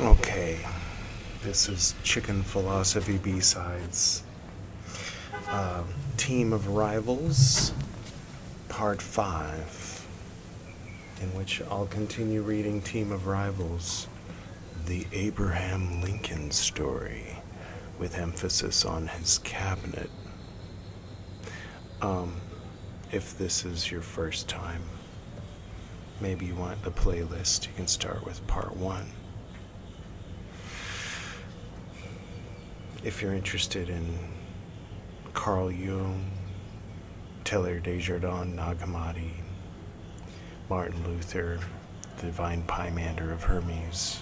Okay, this is Chicken Philosophy B-Sides. Team of Rivals, Part 5, in which I'll continue reading Team of Rivals, the Abraham Lincoln story, with emphasis on his cabinet. If this is your first time, maybe you want the playlist, you can start with Part 1. If you're interested in Carl Jung, Teilhard de Chardin, Nag Hammadi, Martin Luther, the Divine Pymander of Hermes,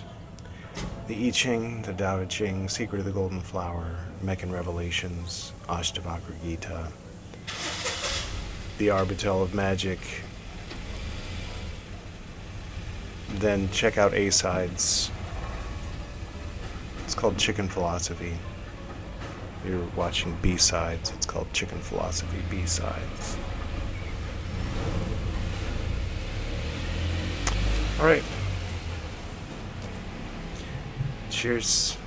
the I Ching, the Tao Te Ching, Secret of the Golden Flower, Meccan Revelations, Ashtavakra Gita, the Arbitel of Magic, then check out A-Sides. It's called Chicken Philosophy. You're watching B-Sides. It's called Chicken Philosophy B-Sides. All right. Cheers.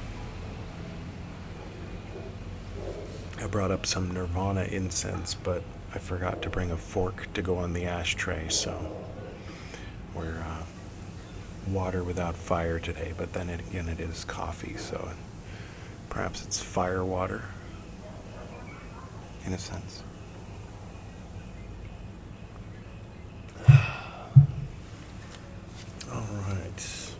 I brought up some Nirvana incense, but I forgot to bring a fork to go on the ashtray, so we're water without fire today, but then again it is coffee, so perhaps it's fire water, in a sense. All right.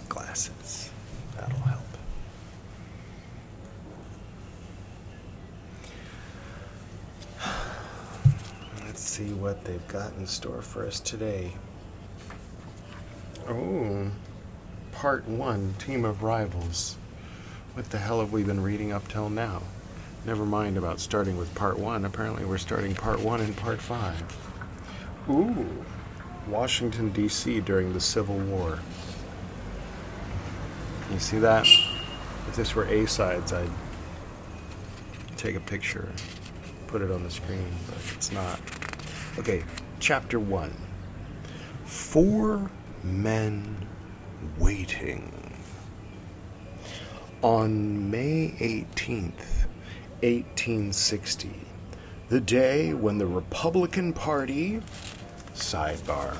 Glasses. That'll help. Let's see what they've got in store for us today. Oh, Part 1, Team of Rivals. What the hell have we been reading up till now? Never mind about starting with Part 1. Apparently we're starting Part 1 and Part 5. Ooh, Washington, D.C. during the Civil War. You see that? If this were A-Sides, I'd take a picture and put it on the screen, but it's not. Okay, Chapter 1. 4 Men Waiting. On May 18th, 1860, the day when the Republican Party, sidebar,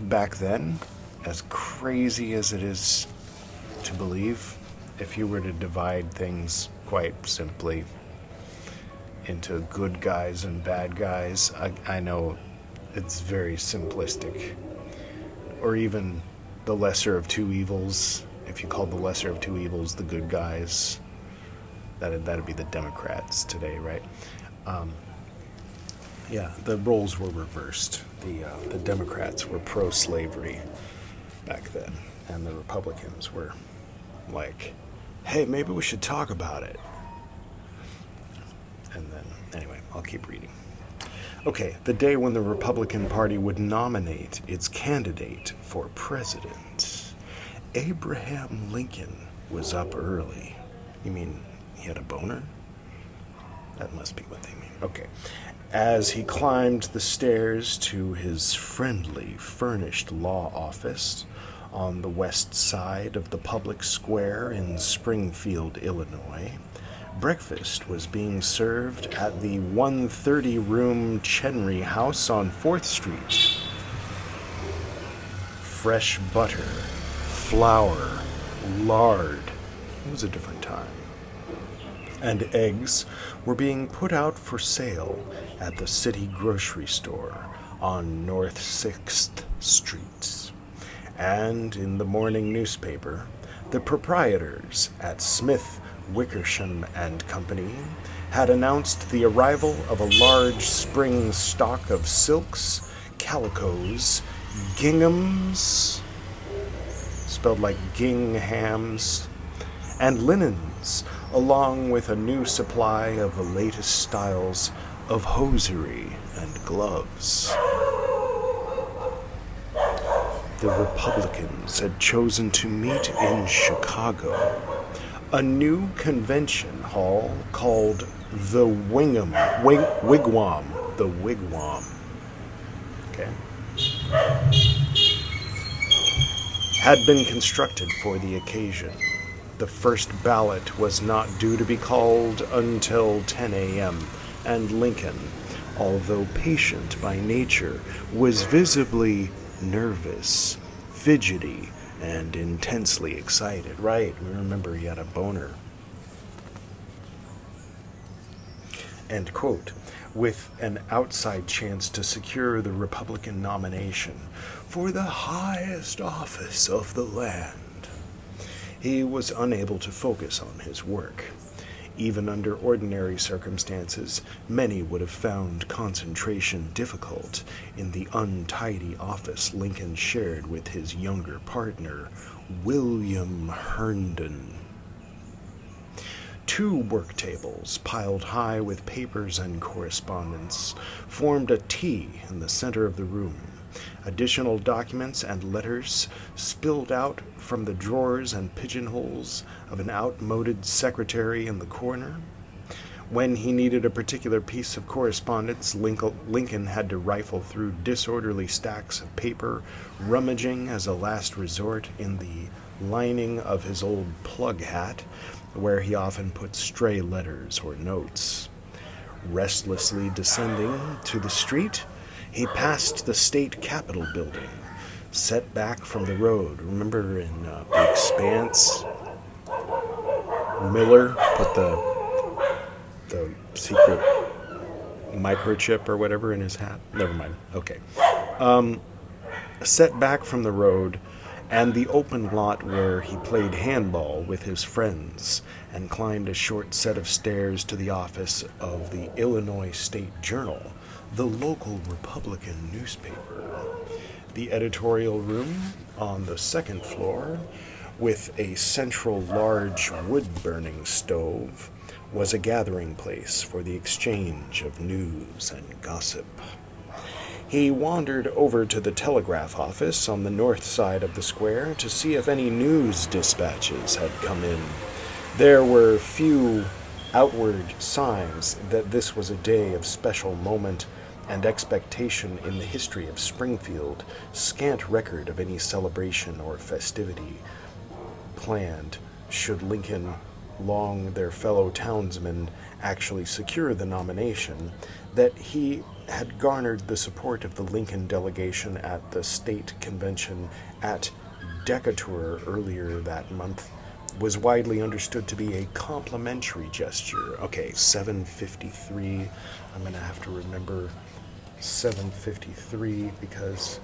back then, as crazy as it is to believe, if you were to divide things quite simply into good guys and bad guys, I know it's very simplistic. Or even the lesser of two evils. If you called the lesser of two evils the good guys, that'd be the Democrats today, right? Yeah, the roles were reversed. The Democrats were pro-slavery back then, and the Republicans were like, hey, maybe we should talk about it. And then, anyway, I'll keep reading. Okay, the day when the Republican Party would nominate its candidate for president. Abraham Lincoln was up early. You mean he had a boner? That must be what they mean. Okay. As he climbed the stairs to his friendly, furnished law office on the west side of the public square in Springfield, Illinois, breakfast was being served at the 130-room Chenry House on 4th Street. Fresh butter, flour, lard, it was a different time, and eggs were being put out for sale at the city grocery store on North 6th Street. And in the morning newspaper, the proprietors at Smith, Wickersham and Company had announced the arrival of a large spring stock of silks, calicos, ginghams, spelled like ginghams, and linens, along with a new supply of the latest styles of hosiery and gloves. The Republicans had chosen to meet in Chicago, a new convention hall called the Wigwam. The Wigwam. Okay. had been constructed for the occasion. The first ballot was not due to be called until 10 a.m., and Lincoln, although patient by nature, was visibly nervous, fidgety, and intensely excited. Right, remember he had a boner. End quote. With an outside chance to secure the Republican nomination for the highest office of the land, he was unable to focus on his work. Even under ordinary circumstances, many would have found concentration difficult in the untidy office Lincoln shared with his younger partner, William Herndon. Two work tables, piled high with papers and correspondence, formed a T in the center of the room. Additional documents and letters spilled out from the drawers and pigeonholes of an outmoded secretary in the corner. When he needed a particular piece of correspondence, Lincoln had to rifle through disorderly stacks of paper, rummaging as a last resort in the lining of his old plug hat, where he often put stray letters or notes. Restlessly descending to the street, he passed the state capitol building, set back from the road. Remember in The Expanse, Miller put the secret microchip or whatever in his hat? Never mind. Okay. Set back from the road and the open lot where he played handball with his friends and climbed a short set of stairs to the office of the Illinois State Journal, the local Republican newspaper. The editorial room on the second floor, with a central large wood-burning stove, was a gathering place for the exchange of news and gossip. He wandered over to the telegraph office on the north side of the square to see if any news dispatches had come in. There were few outward signs that this was a day of special moment and expectation in the history of Springfield, scant record of any celebration or festivity planned should Lincoln, Long, their fellow townsmen, actually secure the nomination. That he had garnered the support of the Lincoln delegation at the state convention at Decatur earlier that month was widely understood to be a complimentary gesture. Okay, 7:53. I'm going to have to remember 7:53 because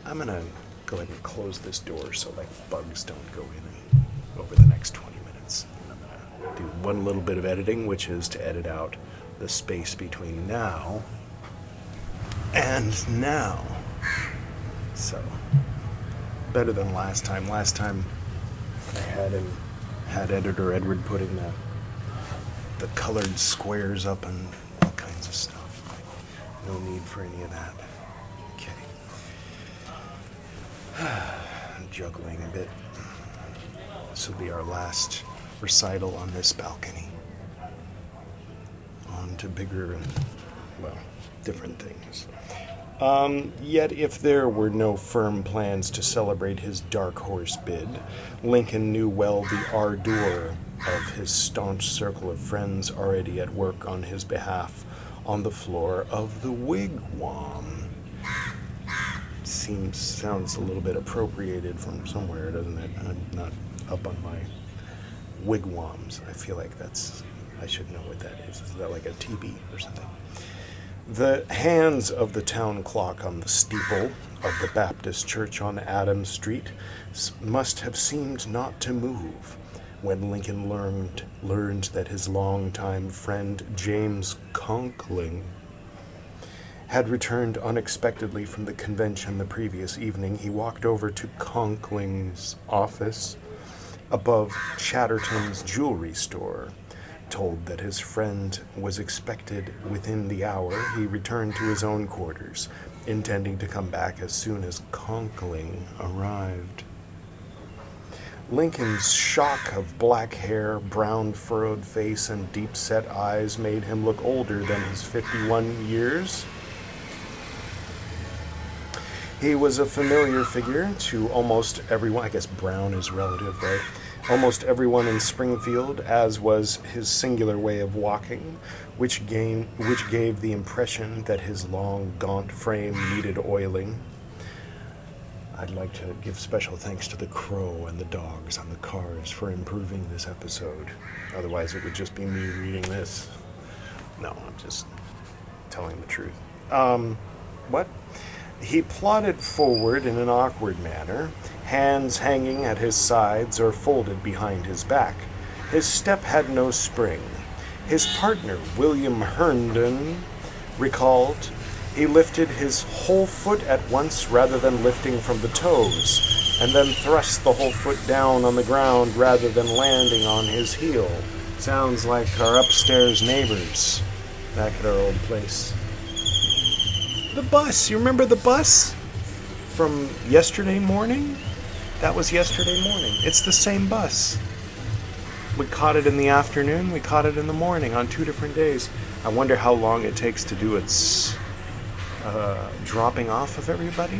I'm going to go ahead and close this door so like bugs don't go in over the next 20 minutes. I'm going to do one little bit of editing, which is to edit out the space between now and now. So, better than last time. Last time I had editor Edward putting the colored squares up and all kinds of stuff. No need for any of that. Okay. I'm juggling a bit. This will be our last recital on this balcony. On to bigger and, well, different things. Yet if there were no firm plans to celebrate his dark horse bid, Lincoln knew well the ardor of his staunch circle of friends already at work on his behalf on the floor of the wigwam. Sounds a little bit appropriated from somewhere, doesn't it? I'm not up on my wigwams. I feel like I should know what that is. Is that like a teepee or something? The hands of the town clock on the steeple of the Baptist church on Adams Street must have seemed not to move when Lincoln learned that his longtime friend James Conkling had returned unexpectedly from the convention the previous evening. He walked over to Conkling's office above Chatterton's jewelry store. Told that his friend was expected within the hour, he returned to his own quarters, intending to come back as soon as Conkling arrived. Lincoln's shock of black hair, brown furrowed face, and deep-set eyes made him look older than his 51 years. He was a familiar figure to almost everyone. I guess brown is relative, right? Almost everyone in Springfield, as was his singular way of walking, which gave the impression that his long, gaunt frame needed oiling. I'd like to give special thanks to the crow and the dogs on the cars for improving this episode. Otherwise, it would just be me reading this. No, I'm just telling the truth. What? He plodded forward in an awkward manner, hands hanging at his sides or folded behind his back. His step had no spring. His partner, William Herndon, recalled, he lifted his whole foot at once rather than lifting from the toes, and then thrust the whole foot down on the ground rather than landing on his heel. Sounds like our upstairs neighbors back at our old place. The bus. You remember the bus from yesterday morning? That was yesterday morning. It's the same bus. We caught it in the afternoon. We caught it in the morning on 2 different days. I wonder how long it takes to do its dropping off of everybody.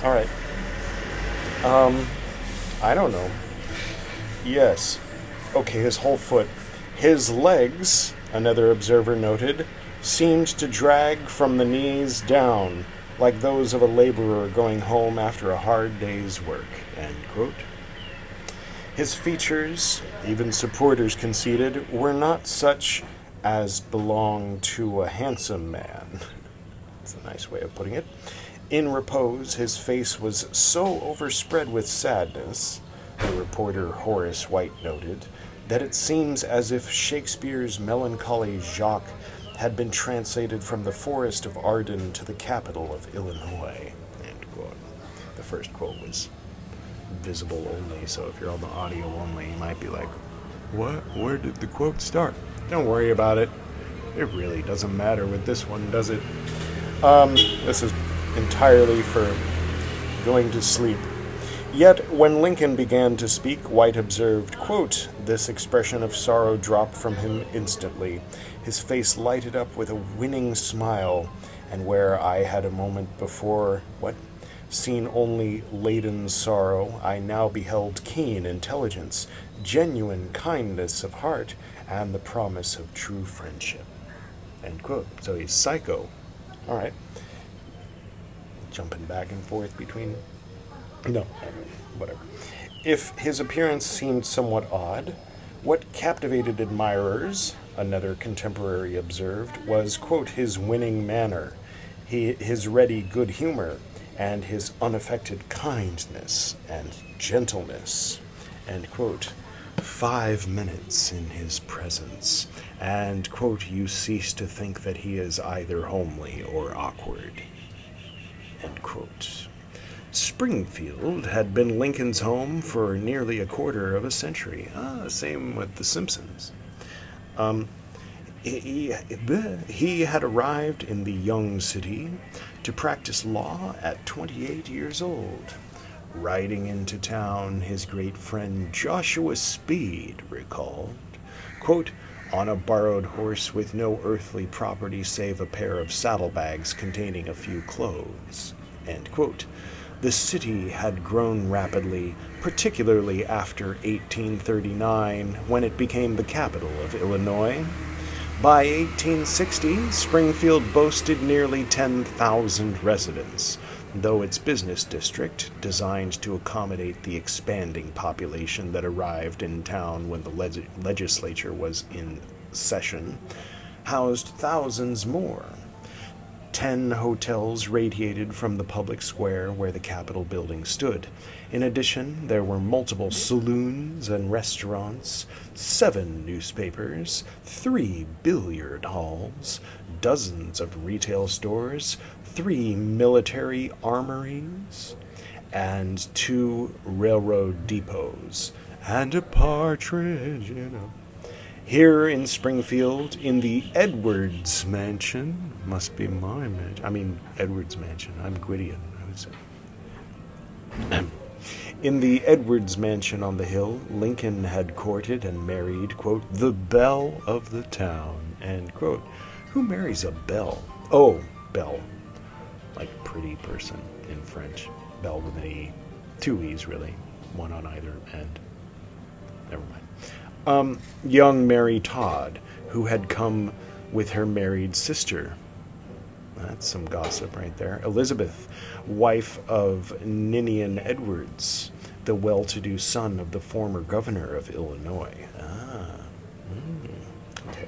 All right. I don't know. Yes. Okay, his whole foot. His legs, another observer noted, seemed to drag from the knees down, like those of a laborer going home after a hard day's work. End quote. His features, even supporters conceded, were not such as belong to a handsome man. That's a nice way of putting it. In repose, his face was so overspread with sadness, the reporter Horace White noted, that it seems as if Shakespeare's melancholy Jacques had been translated from the forest of Arden to the capital of Illinois. End quote. The first quote was visible only, so if you're on the audio only, you might be like, what? Where did the quote start? Don't worry about it. It really doesn't matter with this one, does it? This is entirely for going to sleep. Yet, when Lincoln began to speak, White observed, quote, this expression of sorrow dropped from him instantly. His face lighted up with a winning smile, and where I had a moment before, seen only laden sorrow, I now beheld keen intelligence, genuine kindness of heart, and the promise of true friendship. End quote. So he's psycho. All right. Jumping back and forth between... No, whatever. If his appearance seemed somewhat odd, what captivated admirers, another contemporary observed, was, quote, his winning manner, his ready good humor, and his unaffected kindness and gentleness, end quote. 5 minutes in his presence, and, quote, you cease to think that he is either homely or awkward, end quote. Springfield had been Lincoln's home for nearly a quarter of a century. Same with The Simpsons. He had arrived in the young city to practice law at 28 years old. Riding into town, his great friend Joshua Speed recalled, quote, on a borrowed horse with no earthly property save a pair of saddlebags containing a few clothes, end quote. The city had grown rapidly, particularly after 1839, when it became the capital of Illinois. By 1860, Springfield boasted nearly 10,000 residents, though its business district, designed to accommodate the expanding population that arrived in town when the legislature was in session, housed thousands more. 10 hotels radiated from the public square where the Capitol building stood. In addition, there were multiple saloons and restaurants, 7 newspapers, 3 billiard halls, dozens of retail stores, 3 military armories, and 2 railroad depots, and a partridge in a... Here in Springfield, in the Edwards Mansion, must be my mansion. I mean, Edwards Mansion. I'm Gwydion. In the Edwards Mansion on the hill, Lincoln had courted and married, quote, the belle of the town, end quote. Who marries a belle? Oh, belle. Like pretty person in French. Belle with an E. Two E's, really. One on either end. Never mind. Young Mary Todd, who had come with her married sister. That's some gossip right there. Elizabeth, wife of Ninian Edwards, the well-to-do son of the former governor of Illinois. Okay.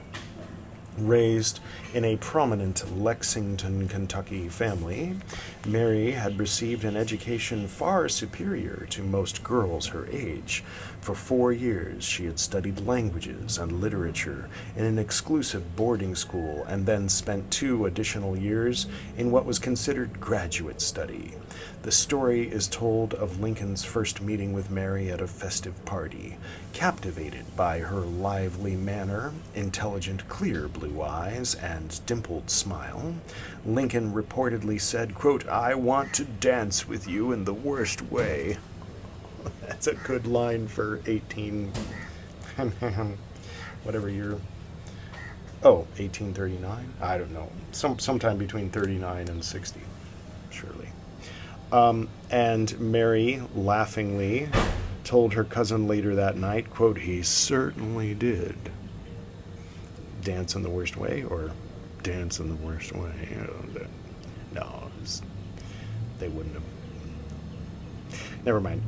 Raised in a prominent Lexington, Kentucky family, Mary had received an education far superior to most girls her age. For 4 years, she had studied languages and literature in an exclusive boarding school and then spent 2 additional years in what was considered graduate study. The story is told of Lincoln's first meeting with Mary at a festive party. Captivated by her lively manner, intelligent, clear blue eyes, and dimpled smile, Lincoln reportedly said, quote, "I want to dance with you in the worst way." That's a good line for 18... whatever year. Oh, 1839? I don't know. Sometime between 39 and 60, surely. And Mary laughingly told her cousin later that night, quote, "He certainly did." Dance in the worst way, or dance in the worst way? No, they wouldn't have. Never mind.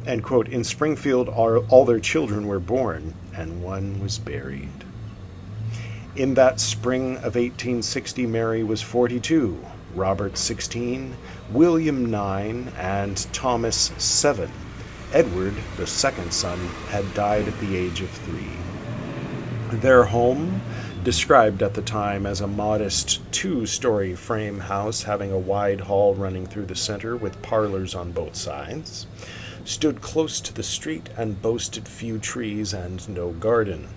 And quote, "In Springfield, all their children were born, and one was buried." In that spring of 1860, Mary was 42, Robert 16, William 9, and Thomas 7. Edward, the second son, had died at the age of 3. Their home, described at the time as a modest 2-story frame house having a wide hall running through the center with parlors on both sides, stood close to the street and boasted few trees and no garden.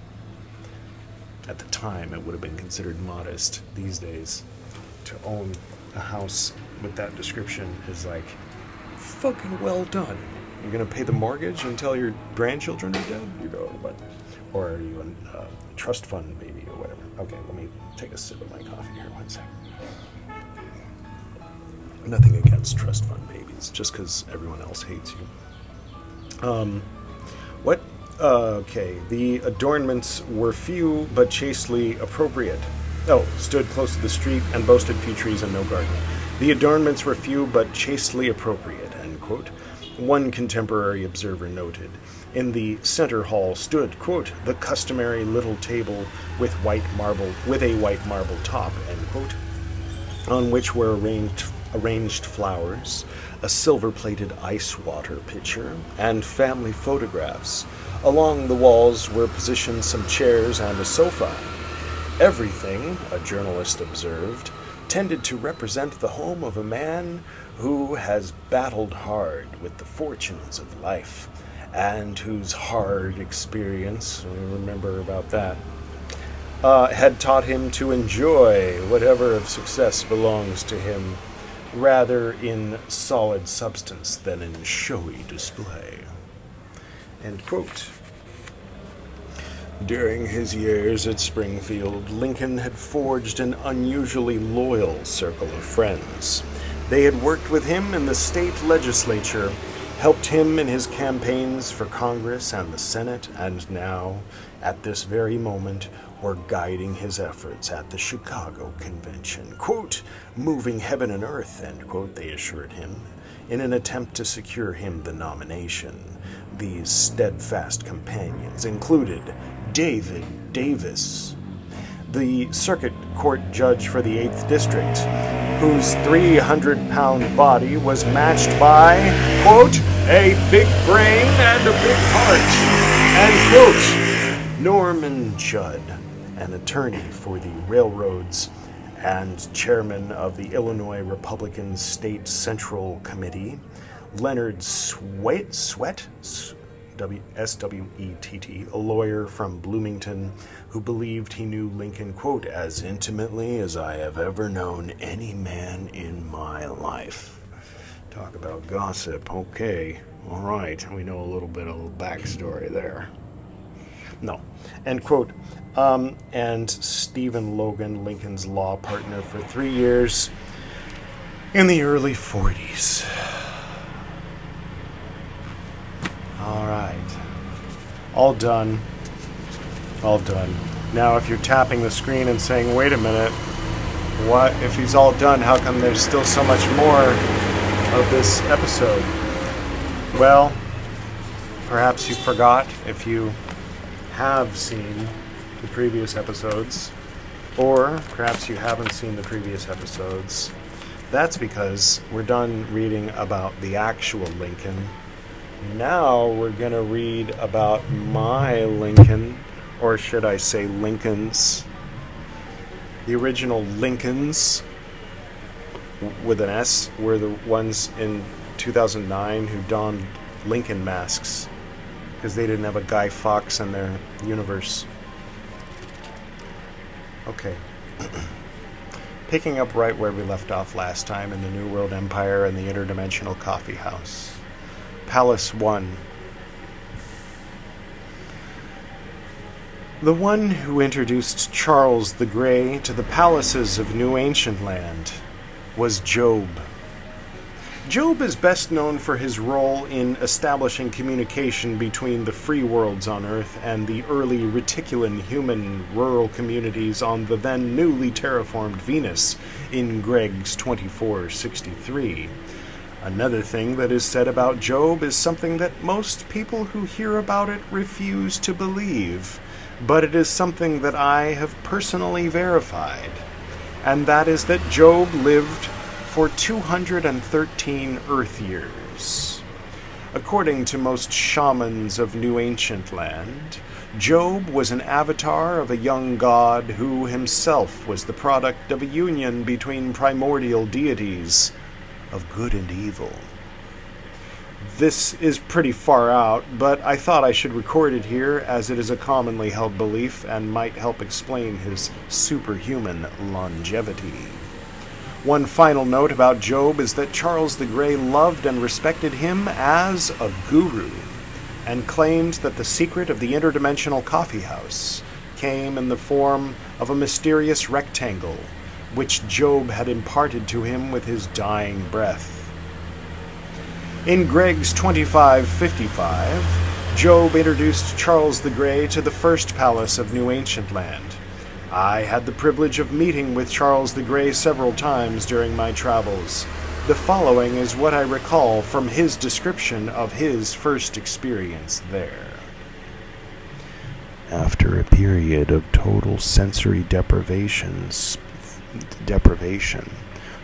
At the time, it would have been considered modest. These days, to own a house with that description is like, fucking well done. You're going to pay the mortgage until your grandchildren are dead? You know, but, or are you a trust fund baby or whatever? Okay, let me take a sip of my coffee here. 1 second. Nothing against trust fund babies, just because everyone else hates you. What? Okay, the adornments were few but chastely appropriate. Oh, stood close to the street and boasted few trees and no garden. The adornments were few but chastely appropriate, end quote. One contemporary observer noted. In the center hall stood, quote, "the customary little table with a white marble top," end quote, on which were arranged flowers, a silver-plated ice water pitcher, and family photographs. Along the walls were positioned some chairs and a sofa. Everything, a journalist observed, tended to represent the home of a man who has battled hard with the fortunes of life, and whose hard experience, we remember about that, had taught him to enjoy whatever of success belongs to him, rather in solid substance than in showy display. End quote. During his years at Springfield, Lincoln had forged an unusually loyal circle of friends. They had worked with him in the state legislature, helped him in his campaigns for Congress and the Senate, and now, at this very moment, were guiding his efforts at the Chicago Convention. Quote, "moving heaven and earth," end quote, they assured him, in an attempt to secure him the nomination. These steadfast companions included David Davis, the circuit court judge for the 8th District, whose 300-pound body was matched by, quote, "a big brain and a big heart," and, quote, Norman Judd, an attorney for the railroads and chairman of the Illinois Republican State Central Committee, Leonard Swett, S-W-E-T-T, a lawyer from Bloomington who believed he knew Lincoln, quote, "as intimately as I have ever known any man in my life." Talk about gossip. Okay, all right, we know a little bit of backstory there. No, end quote. and Stephen Logan, Lincoln's law partner for 3 years in the early 40s. All right. All done. All done. Now, if you're tapping the screen and saying, wait a minute, what? If he's all done, how come there's still so much more of this episode? Well, perhaps you forgot if you have seen the previous episodes, or perhaps you haven't seen the previous episodes. That's because we're done reading about the actual Lincoln. Now we're going to read about my Lincoln, or should I say Lincolns. The original Lincolns, with an S, were the ones in 2009 who donned Lincoln masks because they didn't have a Guy Fawkes in their universe. Okay. Picking up right where we left off last time in the New World Empire and the Interdimensional Coffeehouse. Palace 1. The one who introduced Charles the Grey to the palaces of New Ancient Land was Job. Job is best known for his role in establishing communication between the free worlds on Earth and the early reticulan human rural communities on the then newly terraformed Venus in Greg's 2463. Another thing that is said about Job is something that most people who hear about it refuse to believe, but it is something that I have personally verified, and that is that Job lived for 213 Earth years. According to most shamans of New Ancient Land, Job was an avatar of a young god who himself was the product of a union between primordial deities of good and evil. This is pretty far out, but I thought I should record it here as it is a commonly held belief and might help explain his superhuman longevity. One final note about Job is that Charles the Grey loved and respected him as a guru, and claimed that the secret of the Interdimensional Coffeehouse came in the form of a mysterious rectangle, which Job had imparted to him with his dying breath. In Greg's 2555, Job introduced Charles the Grey to the first palace of New Ancient Land. I had the privilege of meeting with Charles the Grey several times during my travels. The following is what I recall from his description of his first experience there. After a period of total sensory deprivation,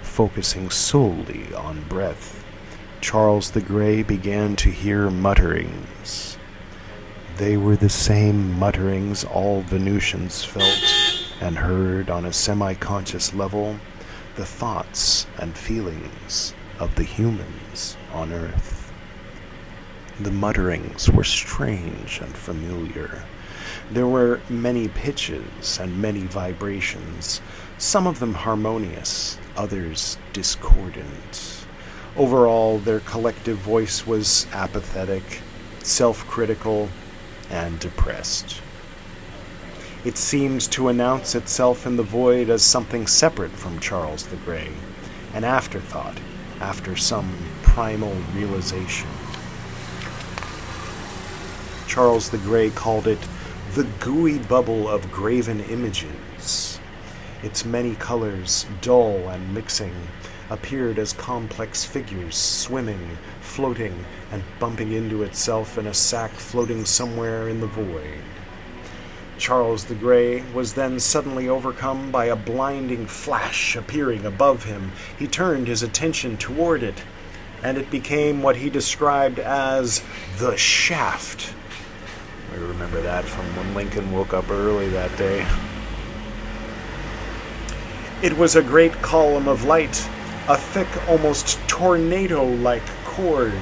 focusing solely on breath, Charles the Grey began to hear mutterings. They were the same mutterings all Venusians felt and heard on a semi-conscious level, the thoughts and feelings of the humans on Earth. The mutterings were strange and familiar. There were many pitches and many vibrations, some of them harmonious, others discordant. Overall, their collective voice was apathetic, self-critical, and depressed. It seemed to announce itself in the void as something separate from Charles the Grey, an afterthought after some primal realization. Charles the Grey called it the gooey bubble of graven images. Its many colors, dull and mixing, appeared as complex figures swimming, floating, and bumping into itself in a sack floating somewhere in the void. Charles the Grey was then suddenly overcome by a blinding flash appearing above him. He turned his attention toward it, and it became what he described as the shaft. I remember that from when Lincoln woke up early that day. It was a great column of light, a thick, almost tornado-like cord.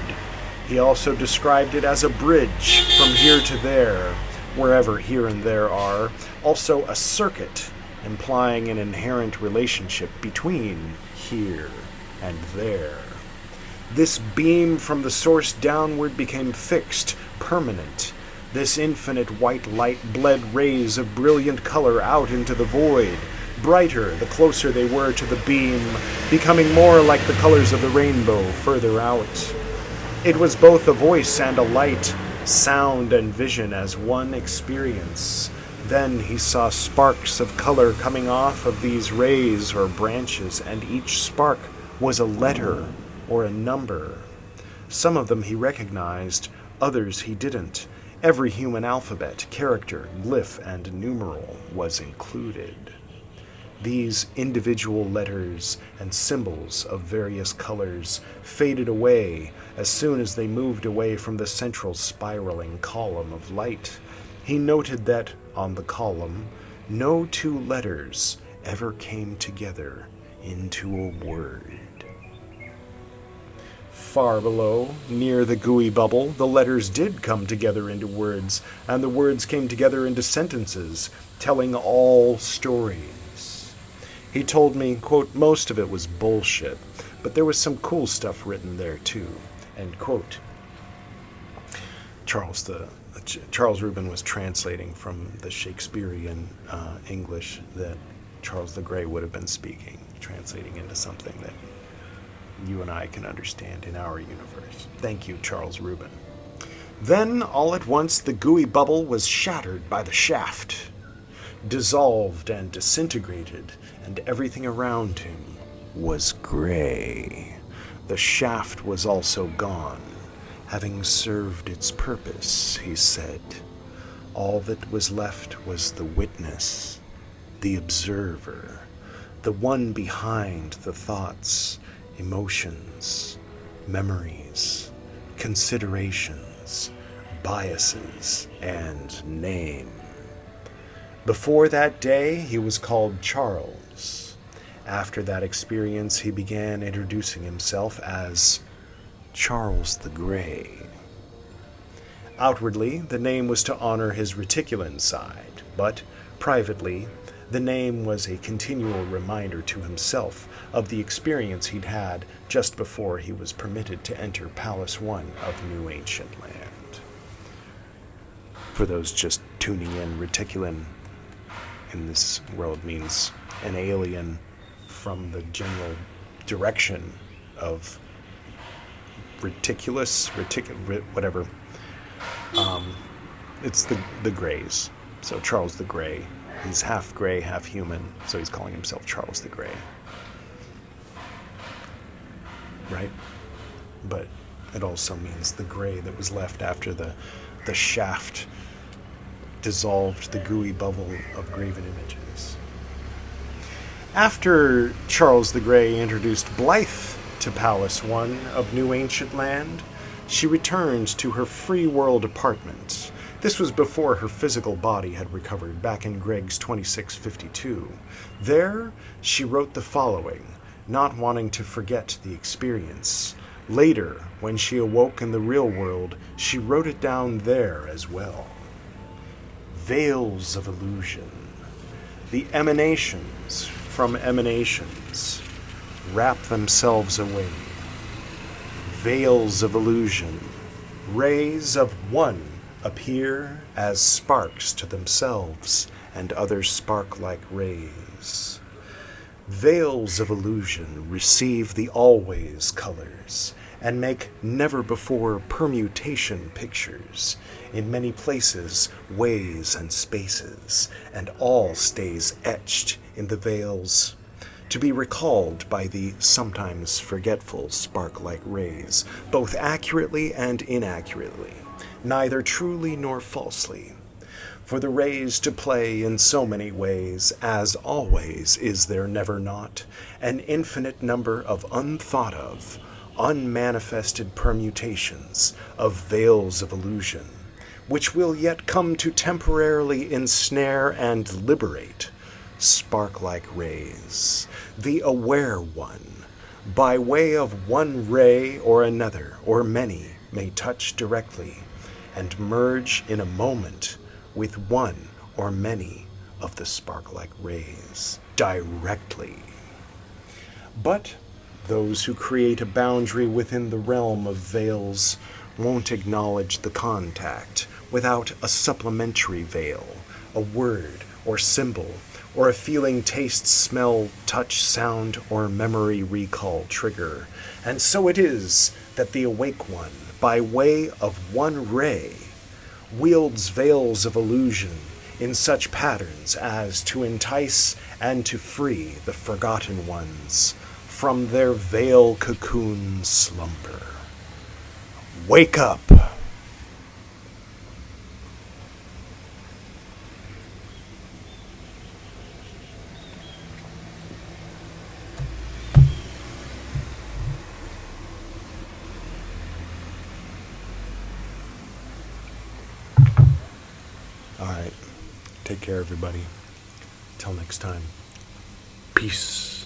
He also described it as a bridge from here to there, wherever here and there are, also a circuit, implying an inherent relationship between here and there. This beam from the source downward became fixed, permanent, This infinite white light bled rays of brilliant color out into the void, brighter the closer they were to the beam, becoming more like the colors of the rainbow further out. It was both a voice and a light, sound and vision as one experience. Then he saw sparks of color coming off of these rays or branches, and each spark was a letter or a number. Some of them he recognized, others he didn't. Every human alphabet, character, glyph, and numeral was included. These individual letters and symbols of various colors faded away as soon as they moved away from the central spiraling column of light. He noted that, on the column, no two letters ever came together into a word. Far below, near the gooey bubble, the letters did come together into words, and the words came together into sentences, telling all stories. He told me, quote, most of it was bullshit, but there was some cool stuff written there too, end quote. Charles Reuben was translating from the Shakespearean English that Charles the Grey would have been speaking, translating into something that you and I can understand in our universe. Thank you, Charles Reuben. Then, all at once, the gooey bubble was shattered by the shaft, dissolved and disintegrated, and everything around him was gray. The shaft was also gone, having served its purpose, he said. All that was left was the witness, the observer, the one behind the thoughts, emotions, memories, considerations, biases, and name. Before that day, he was called Charles. After that experience, he began introducing himself as Charles the Grey. Outwardly, the name was to honor his reticulan side, but privately, the name was a continual reminder to himself of the experience he'd had just before he was permitted to enter Palace 1 of New Ancient Land. For those just tuning in, reticulan in this world means an alien from the general direction of whatever. It's the Greys. So Charles the Grey. He's half gray, half human, so he's calling himself Charles the Grey. Right? But it also means the gray that was left after the shaft dissolved the gooey bubble of graven images. After Charles the Grey introduced Blythe to Palace 1 of New Ancient Land, she returned to her free world apartment. This was before her physical body had recovered, back in Greg's 2652. There, she wrote the following, not wanting to forget the experience. Later, when she awoke in the real world, she wrote it down there as well. Veils of illusion. The emanations from emanations wrap themselves away. Veils of illusion. Rays of one appear as sparks to themselves, and others spark like rays. Veils of illusion receive the always colors, and make never-before permutation pictures, in many places, ways and spaces, and all stays etched in the veils, to be recalled by the sometimes forgetful spark-like rays, both accurately and inaccurately, neither truly nor falsely. For the rays to play in so many ways, as always is there never not, an infinite number of unthought of, unmanifested permutations of veils of illusion, which will yet come to temporarily ensnare and liberate spark-like rays, the aware one, by way of one ray or another, or many, may touch directly, and merge in a moment with one or many of the spark-like rays directly. But those who create a boundary within the realm of veils won't acknowledge the contact without a supplementary veil, a word or symbol, or a feeling, taste, smell, touch, sound, or memory recall trigger. And so it is that the awake one, by way of one ray, wields veils of illusion in such patterns as to entice and to free the forgotten ones from their veil cocoon slumber. Wake up! All right. Take care, everybody. Till next time. Peace.